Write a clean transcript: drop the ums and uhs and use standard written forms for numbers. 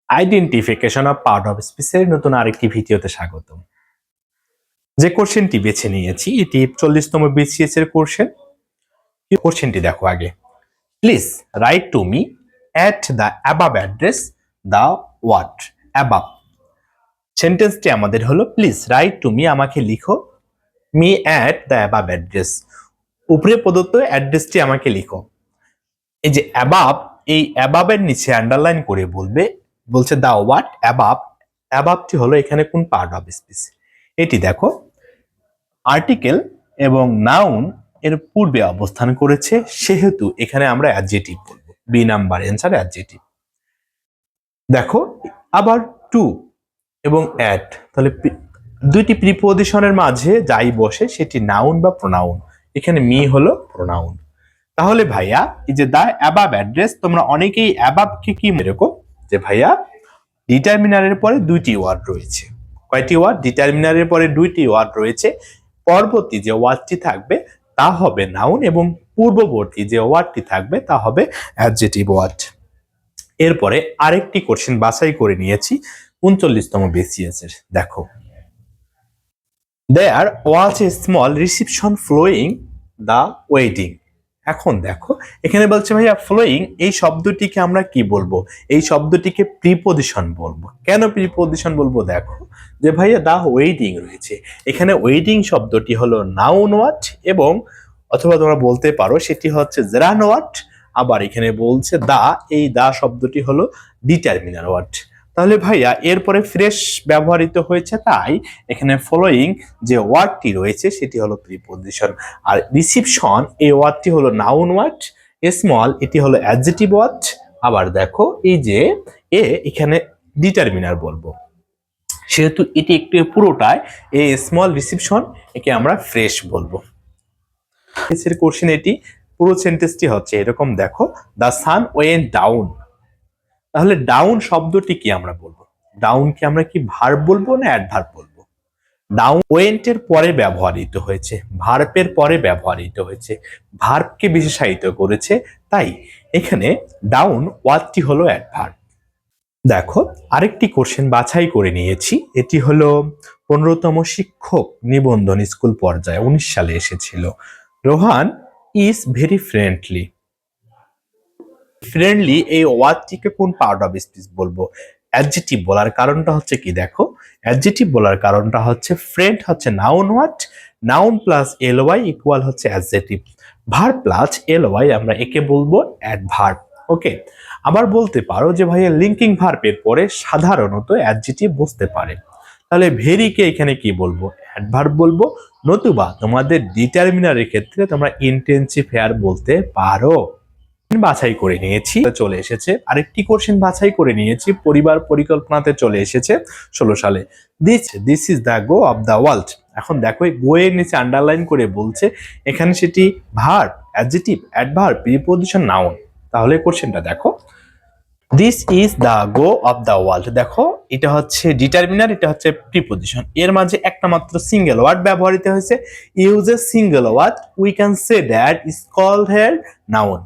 Identification of part of স্পিচের নতুন আরেকটি ভিডিওতে স্বাগতম। যে কোশ্চেনটি বেছে নিয়েছি এটি 40তম বিসিএস এর কোশ্চেন। কোশ্চেনটি দেখো আগে। Please write to me at the above address the word above. সেন্টেন্সটি আমাদের হলো প্লিজ রাইট টু মি, আমাকে লিখো, me at the above address, উপরে প্রদত্ত অ্যাড্রেসটি আমাকে লিখো। এই যে অ্যাবাভ, এই অ্যাবাভের নিচে আন্ডারলাইন করে বলছে দা ওয়াট অ্যাবাভ। অ্যাবাভটি হলো এখানে কোন পার্ট অফ স্পিচ। এটি দেখো আর্টিকেল এবং নাউন এর পূর্বে অবস্থান করেছে, সেহেতু এখানে আমরা অ্যাডজেটিভ বলবো। B number answer adjective. দেখো আবার টু এবং অ্যাট, তাহলে দুইটি প্রিপোজিশনের মাঝে যাই বসে সেটি নাউন বা প্রোনাউন। এখানে মি হলো প্রোনাউন। তাহলে ভাইয়া এই যে দা অ্যাবাভ অ্যাড্রেস, তোমরা অনেকেই অ্যাবাভকে কি এরকম যে ভাইয়া ডিটারমিনারের পরে দুইটি ওয়ার্ড রয়েছে। কয়টি ওয়ার্ড? ডিটারমিনারের পরে দুইটি ওয়ার্ড রয়েছে। পরবর্তী যে ওয়ার্ডটি থাকবে তা হবে নাউন এবং পূর্ববর্তী যে ওয়ার্ডটি থাকবে তা হবে অ্যাডজেটিভ ওয়ার্ড। এরপরে আরেকটি কোশ্চেন বাছাই করে নিয়েছি 39তম বিসিএস এর। দেখো, there was a small reception flowing the wedding. এখন দেখো এখানে বলছে ভাইয়া ফ্লোয়িং, এই শব্দটিকে আমরা কি বলবো? এই শব্দটিকে প্রিপোজিশন বলবো। কেন প্রিপোজিশন বলবো? দেখো যে ভাইয়া দা ওয়েডিং রয়েছে, এখানে ওয়েডিং শব্দটি হলো নাউন ওয়ার্ড এবং অথবা তোমরা বলতে পারো সেটি হচ্ছে জেরান ওয়ার্ড। আবার এখানে বলছে দা, এই দা শব্দটি হলো ডিটারমিনার ওয়ার্ড। তাহলে ভাইয়া এরপরে ফ্রেশ ব্যবহৃত হয়েছে, তাই এখানে ফলোয়িং যে ওয়ার্ডটি রয়েছে সেটি হলো প্রিপোজিশন। আর রিসিপশন এই ওয়ার্ডটি হলো নাউন ওয়ার্ড, স্মল এটি হলো অ্যাডজেটিভ ওয়ার্ড। আবার দেখো এই যে এখানে ডিটারমিনার বলবো, সেহেতু এটি একটু পুরোটাই এই স্মল রিসিপশন, একে আমরা ফ্রেশ বলবো। এর কোশ্চেন এটি পুরো সেন্টেন্সটি হচ্ছে এরকম। দেখো দ্য সান ওয়েন্ট ডাউন। তাহলে ডাউন শব্দটি কি আমরা বলবো? ডাউন কি আমরা কি ভার্ব বলবো না অ্যাডভার্ব বলবো? ডাউন ওয়েন্টের পরে ব্যবহৃত হয়েছে, ভার্বের পরে ব্যবহৃত হয়েছে, ভার্বকে বিশেষায়িত করেছে, তাই এখানে ডাউন ওয়ার্ডটি হলো অ্যাডভার্ব। দেখো আরেকটি কোশ্চেন বাছাই করে নিয়েছি, এটি হলো 15তম শিক্ষক নিবন্ধন স্কুল পর্যায়ে 19 সালে এসেছিল। Rohan is very friendly. Friendly এই ওয়ার্ডটিকে কোন পার্ট অফ স্পিচ বলবো? অ্যাডজেটিভ বলার কারণটা হচ্ছে কি? দেখো অ্যাডজেটিভ বলার কারণটা হচ্ছে ফ্রেন্ড হচ্ছে noun word, noun plus L Y equal হচ্ছে অ্যাডজেটিভ, ভার্ব প্লাস এলওয়াই আমরা একে বলবো অ্যাডভার্ব। ওকে, আবার বলতে পারো যে ভাইয়া লিঙ্কিং ভার্বের পরে সাধারণত অ্যাডজেটিভ বসতে পারে, তাহলে ভেরিকে এখানে কি বলবো? অ্যাডভার্ব বলবো, নতুবা তোমাদের ডিটারমিনারের ক্ষেত্রে তোমরা ইন্টেন্সিফায়ার বলতে পারো। বাছাই করে নিয়েছি, চলে এসেছে আরেকটি কোশ্চেন বাছাই করে নিয়েছি, পরিবার পরিকল্পনাতে চলে এসেছে 16 সালে। This is the go of the world. এখন দেখো এই গো এর নিচে আন্ডারলাইন করে বলছে এখানে সেটি verb, adjective, adverb, preposition, noun. তাহলে কোশ্চেনটা দেখো, this is the go of the world. দেখো এটা হচ্ছে ডিটারমিনার, এটা হচ্ছে প্রিপোজিশন, এর মাঝে একটা মাত্র সিঙ্গেল ওয়ার্ড ব্যবহৃত হয়েছে। Use a single word, we can say that is called here noun.